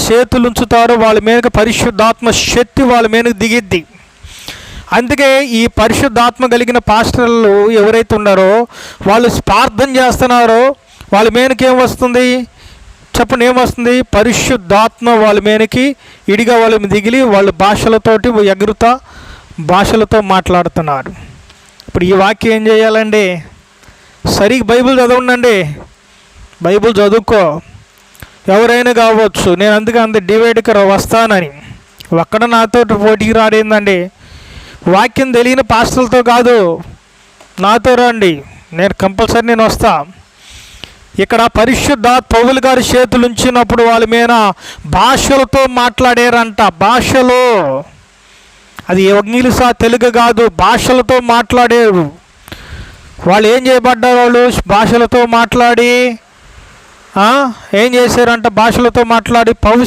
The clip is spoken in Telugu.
చేతులు ఉంచుతారో వాళ్ళ మీదకి పరిశుద్ధాత్మ శక్తి వాళ్ళ మీదకి దిగిద్ది. అందుకే ఈ పరిశుద్ధాత్మ కలిగిన పాస్టర్లు ఎవరైతే ఉన్నారో వాళ్ళు ప్రార్థన చేస్తున్నారో వాళ్ళ మీదకి ఏం వస్తుంది చెప్పండి, ఏమొస్తుంది? పరిశుద్ధాత్మ వాళ్ళ మీదకి ఇడిగా వాళ్ళ మీద దిగిలి వాళ్ళ భాషలతోటి ఎగురుతా భాషలతో మాట్లాడుతున్నారు. ఇప్పుడు ఈ వాక్యం ఏం చేయాలండి? సరిగ్గా బైబిల్ చదవండి, బైబిల్ చదువుకో. ఎవరైనా కావచ్చు, నేను అందుకే అంత డివైడ్కి వస్తానని. ఒక్కడ నాతో పోటీకి రాడేందండి? వాక్యం తెలియని పాస్టర్లతో కాదు, నాతో రండి, నేను కంపల్సరీ నేను వస్తా. ఇక్కడ పౌలు గారి చేతులు ఉంచినప్పుడు వాళ్ళ మీద భాషలతో మాట్లాడారంట. భాషలో, అది ఇంగ్లీషా తెలుగు కాదు, భాషలతో మాట్లాడారు. వాళ్ళు ఏం చేయబడ్డారు? వాళ్ళు భాషలతో మాట్లాడి ఏం చేశారంట? భాషలతో మాట్లాడి